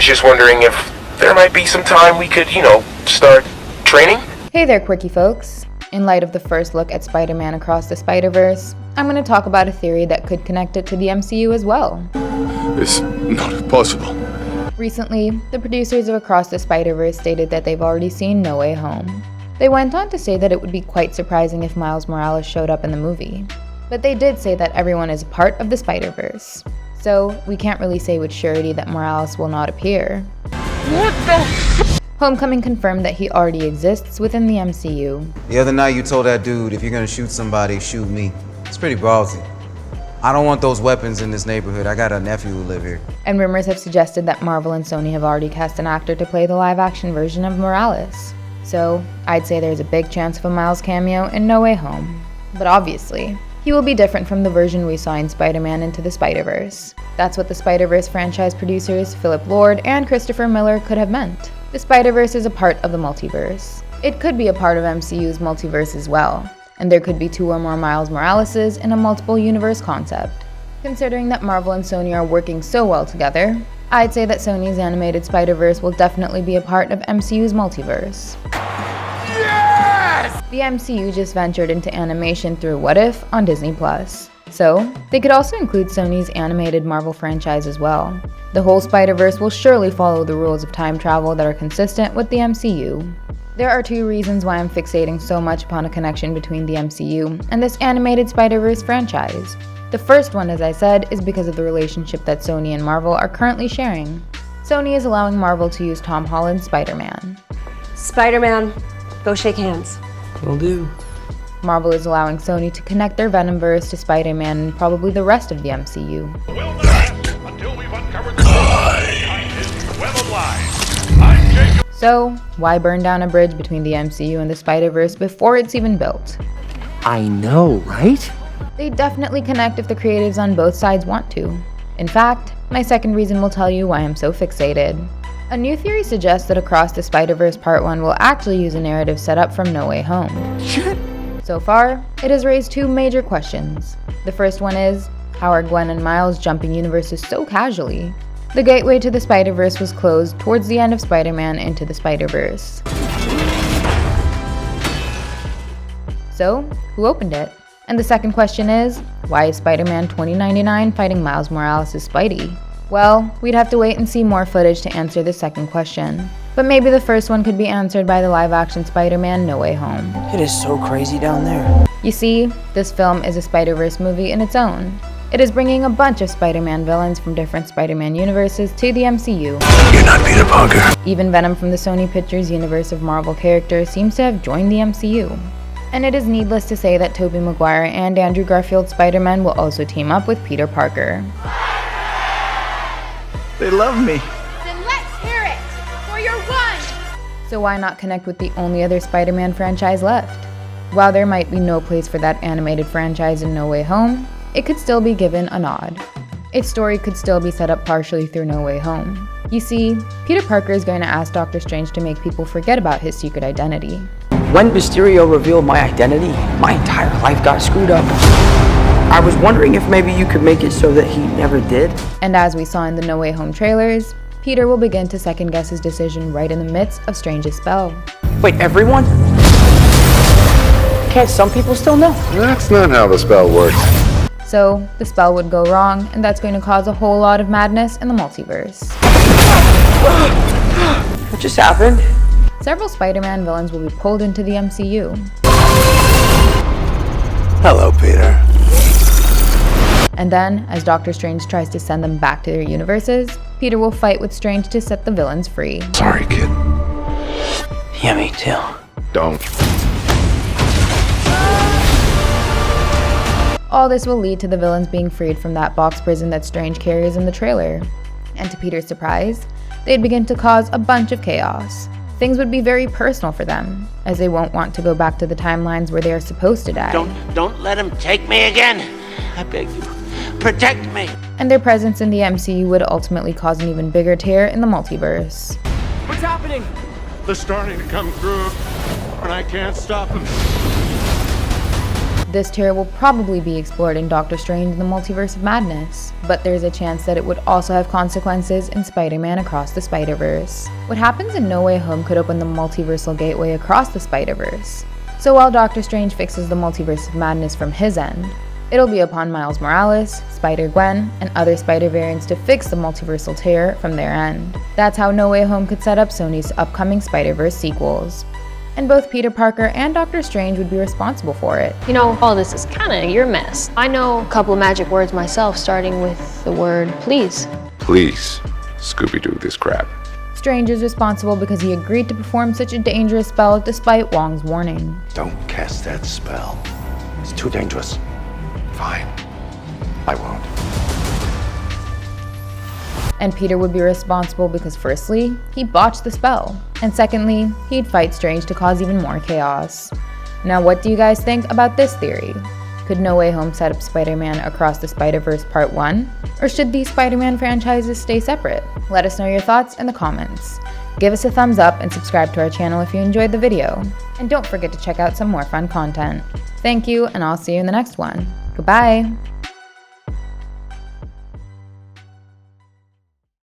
was just wondering if there might be some time we could, start training? Hey there, quirky folks. In light of the first look at Spider-Man Across the Spider-Verse, I'm going to talk about a theory that could connect it to the MCU as well. It's not possible. Recently, the producers of Across the Spider-Verse stated that they've already seen No Way Home. They went on to say that it would be quite surprising if Miles Morales showed up in the movie. But they did say that everyone is a part of the Spider-Verse. So, we can't really say with surety that Morales will not appear. What the? Homecoming confirmed that he already exists within the MCU. The other night you told that dude, if you're gonna shoot somebody, shoot me. It's pretty ballsy. I don't want those weapons in this neighborhood. I got a nephew who live here. And rumors have suggested that Marvel and Sony have already cast an actor to play the live-action version of Morales. So, I'd say there's a big chance of a Miles cameo in No Way Home. But obviously, he will be different from the version we saw in Spider-Man Into the Spider-Verse. That's what the Spider-Verse franchise producers Philip Lord and Christopher Miller could have meant. The Spider-Verse is a part of the multiverse. It could be a part of MCU's multiverse as well, and there could be 2 or more Miles Moraleses in a multiple universe concept. Considering that Marvel and Sony are working so well together, I'd say that Sony's animated Spider-Verse will definitely be a part of MCU's multiverse. Yes! The MCU just ventured into animation through What If on Disney+. So, they could also include Sony's animated Marvel franchise as well. The whole Spider-Verse will surely follow the rules of time travel that are consistent with the MCU. There are 2 reasons why I'm fixating so much upon a connection between the MCU and this animated Spider-Verse franchise. The first one, as I said, is because of the relationship that Sony and Marvel are currently sharing. Sony is allowing Marvel to use Tom Holland's Spider-Man. Spider-Man, go shake hands. Will do. Marvel is allowing Sony to connect their Venomverse to Spider-Man and probably the rest of the MCU. Will not rest until we've uncovered the behind his web of lies. I'm Jacob. So, why burn down a bridge between the MCU and the Spider-Verse before it's even built? I know, right? They definitely connect if the creatives on both sides want to. In fact, my second reason will tell you why I'm so fixated. A new theory suggests that Across the Spider-Verse Part 1 will actually use a narrative set up from No Way Home. Shit. So far, it has raised 2 major questions. The first one is, how are Gwen and Miles jumping universes so casually? The gateway to the Spider-Verse was closed towards the end of Spider-Man Into the Spider-Verse. So, who opened it? And the second question is, why is Spider-Man 2099 fighting Miles Morales' Spidey? Well, we'd have to wait and see more footage to answer the second question. But maybe the first one could be answered by the live-action Spider-Man No Way Home. It is so crazy down there. You see, this film is a Spider-Verse movie in its own. It is bringing a bunch of Spider-Man villains from different Spider-Man universes to the MCU. You're not Peter Parker. Even Venom from the Sony Pictures universe of Marvel characters seems to have joined the MCU. And it is needless to say that Tobey Maguire and Andrew Garfield's Spider-Man will also team up with Peter Parker. They love me. Then let's hear it for your one. So why not connect with the only other Spider-Man franchise left? While there might be no place for that animated franchise in No Way Home, it could still be given a nod. Its story could still be set up partially through No Way Home. You see, Peter Parker is going to ask Doctor Strange to make people forget about his secret identity. When Mysterio revealed my identity, my entire life got screwed up. I was wondering if maybe you could make it so that he never did. And as we saw in the No Way Home trailers, Peter will begin to second guess his decision right in the midst of Strange's spell. Wait, everyone? Can't some people still know? That's not how the spell works. So, the spell would go wrong, and that's going to cause a whole lot of madness in the multiverse. What just happened? Several Spider-Man villains will be pulled into the MCU. Hello, Peter. And then, as Doctor Strange tries to send them back to their universes, Peter will fight with Strange to set the villains free. Sorry, kid. Yeah, me too. Don't. All this will lead to the villains being freed from that box prison that Strange carries in the trailer. And to Peter's surprise, they'd begin to cause a bunch of chaos. Things would be very personal for them, as they won't want to go back to the timelines where they are supposed to die. Don't let him take me again. I beg you. Protect me. And their presence in the MCU would ultimately cause an even bigger tear in the multiverse. What's happening? They're starting to come through, and I can't stop them. This tier will probably be explored in Doctor Strange in the Multiverse of Madness, but there's a chance that it would also have consequences in Spider-Man Across the Spider-Verse. What happens in No Way Home could open the multiversal gateway across the Spider-Verse. So while Doctor Strange fixes the Multiverse of Madness from his end, it'll be upon Miles Morales, Spider-Gwen, and other Spider variants to fix the multiversal tear from their end. That's how No Way Home could set up Sony's upcoming Spider-Verse sequels. And both Peter Parker and Doctor Strange would be responsible for it. You know, all this is kinda your mess. I know a couple of magic words myself, starting with the word please. Please, Scooby-Doo this crap. Strange is responsible because he agreed to perform such a dangerous spell despite Wong's warning. Don't cast that spell. It's too dangerous. Fine. I won't. And Peter would be responsible because firstly, he botched the spell, and secondly, he'd fight Strange to cause even more chaos. Now what do you guys think about this theory? Could No Way Home set up Spider-Man Across the Spider-Verse Part 1? Or should these Spider-Man franchises stay separate? Let us know your thoughts in the comments. Give us a thumbs up and subscribe to our channel if you enjoyed the video. And don't forget to check out some more fun content. Thank you, and I'll see you in the next one. Goodbye!